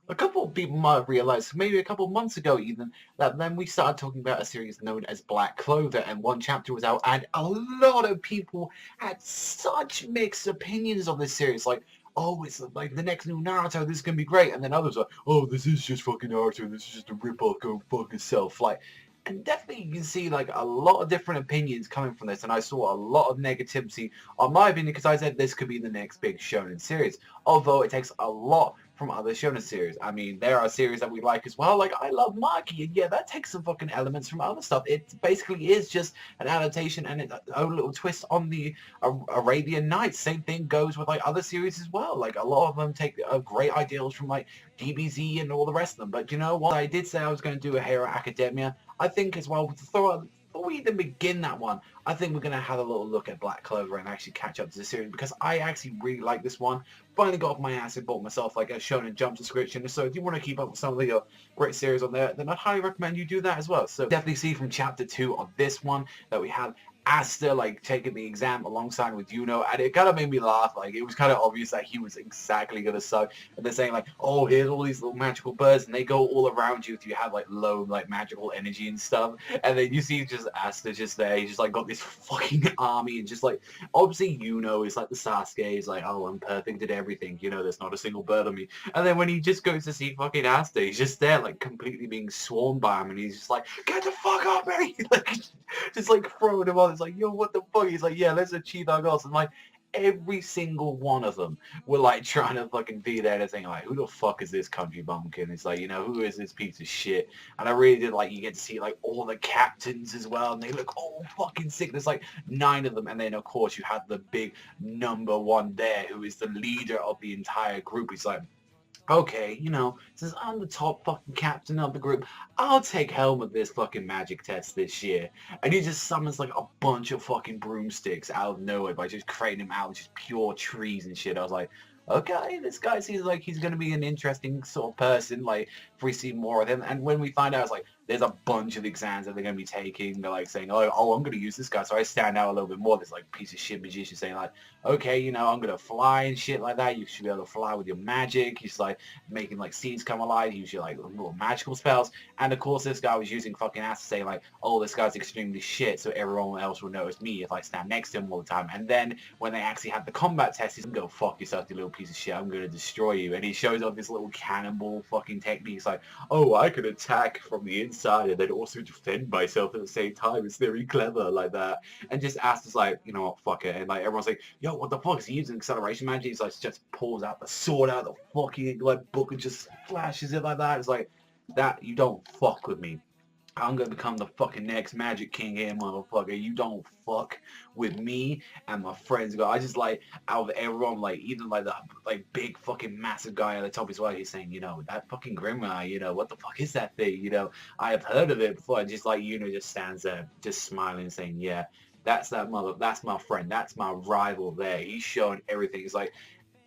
A couple of people might have realized, maybe a couple of months ago even, that then we started talking about a series known as Black Clover, and one chapter was out, and a lot of people had such mixed opinions on this series. Like, oh, it's like the next new Naruto, this is gonna be great, and then others were, oh, this is just fucking Naruto, this is just a rip-off, go fuck yourself. Like, and definitely you can see like a lot of different opinions coming from this, and I saw a lot of negativity on my opinion because I said this could be the next big shonen series, although it takes a lot from other shonen series. I mean, there are series that we like as well, like I love Amagi, and yeah, that takes some fucking elements from other stuff. It basically is just an adaptation and its own little twist on the Arabian Nights. Same thing goes with like other series as well. Like a lot of them take great ideals from like DBZ and all the rest of them. But you know what? I did say I was going to do a Hero Academia. I think as well, before we even begin that one, I think we're going to have a little look at Black Clover and actually catch up to the series because I actually really like this one. Finally got off my ass and bought myself like a Shonen Jump subscription. So if you want to keep up with some of the great series on there, then I'd highly recommend you do that as well. So definitely see from chapter 2 of this one that we have Asta like taking the exam alongside with Yuno, and it kind of made me laugh. Like it was kind of obvious that he was exactly gonna suck. And they're saying like, oh, here's all these little magical birds, and they go all around you if you have like low like magical energy and stuff. And then you see just Asta just there. He's just like got this fucking army, and just like obviously Yuno is like the Sasuke. He's like, oh, I'm perfect at everything. You know, there's not a single bird on me. And then when he just goes to see fucking Asta, he's just there like completely being swarmed by him, and he's just like, get the fuck up, man! Like just like throwing him on. It's like, yo, what the fuck? He's like, yeah, let's achieve our goals. And like every single one of them were like trying to fucking be there and saying like, who the fuck is this country bumpkin? It's like, you know, who is this piece of shit? And I really did like, you get to see like all the captains as well, and they look all fucking sick. There's like 9 of them, and then of course you have the big number 1 there, who is the leader of the entire group. He's like, okay, you know, since I'm the top fucking captain of the group, I'll take helm of this fucking magic test this year. And he just summons like a bunch of fucking broomsticks out of nowhere by just creating them out of just pure trees and shit. I was like, okay, this guy seems like he's going to be an interesting sort of person, like, if we see more of him. And when we find out, it's like, there's a bunch of exams that they're going to be taking. They're like saying, oh, I'm going to use this guy. So I stand out a little bit more. This like piece of shit magician saying like, okay, you know, I'm going to fly and shit like that. You should be able to fly with your magic. He's like making like seeds come alive. Use your like little magical spells. And of course, this guy was using fucking ass to say like, oh, this guy's extremely shit. So everyone else will notice me if I stand next to him all the time. And then when they actually have the combat test, he's going to go fuck yourself, you little piece of shit. I'm going to destroy you. And he shows off this little cannonball fucking technique. It's like, oh, I can attack from the inside and then also defend myself at the same time. It's very clever like that. And just Asta's like, you know what, fuck it. And like everyone's like, yo, what the fuck? Is he using acceleration magic? He's like, just pulls out the sword out of the fucking like book and just flashes it like that. It's like, that, you don't fuck with me. I'm gonna become the fucking next Magic King here, motherfucker. You don't fuck with me and my friends. I just like, out of everyone, like even like the like big fucking massive guy at the top as well. He's saying, you know, that fucking Grimmer, you know, what the fuck is that thing? You know, I have heard of it before. And just like, you know, just stands there, just smiling, saying, yeah, that's that's my friend, that's my rival there. He's showing everything. It's like,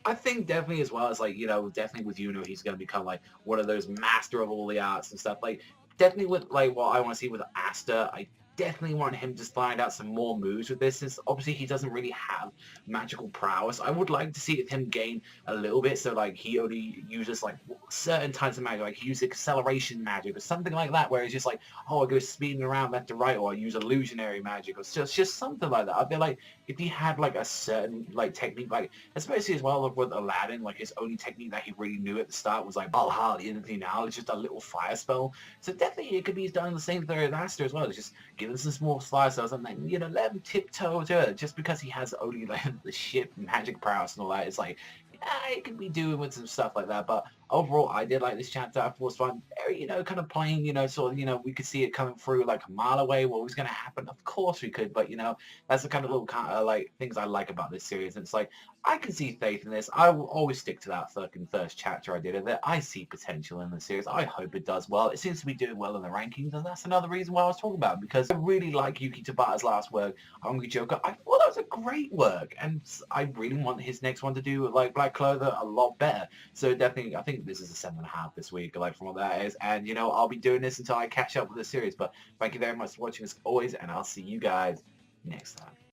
I think definitely as well as like, you know, definitely with Yuno, he's going to become like one of those master of all the arts and stuff. Like, definitely with like what I want to see with Asta, I definitely want him to find out some more moves with this, since obviously he doesn't really have magical prowess. I would like to see him gain a little bit, so like he only uses like certain types of magic, like he uses acceleration magic or something like that, where he's just like, oh, I go speeding around left to right, or I use illusionary magic, or just something like that. I feel like if he had like a certain like technique, like especially as well with Aladdin, like his only technique that he really knew at the start was like Valhalla, anything now, it's just a little fire spell. So definitely it could be done the same thing with Asta as well. It's just give him some small fire spells and then, you know, let him tiptoe to it. Just because he has only like the shit magic prowess and all that, it's like, yeah, it could be doing with some stuff like that. But overall, I did like this chapter. I thought it was fun. Very, you know, kind of plain, you know, sort of, you know, we could see it coming through like a mile away. What was going to happen? Of course we could. But, you know, that's the kind of little kind of like things I like about this series. And it's like, I can see faith in this. I will always stick to that fucking first chapter I did of it. I see potential in the series. I hope it does well. It seems to be doing well in the rankings, and that's another reason why I was talking about it, because I really like Yuki Tabata's last work, Hungry Joker. I thought that was a great work, and I really want his next one to do like Black Clover a lot better. So definitely, I think this is a 7.5 this week, like from what that is. And you know, I'll be doing this until I catch up with the series. But thank you very much for watching as always, and I'll see you guys next time.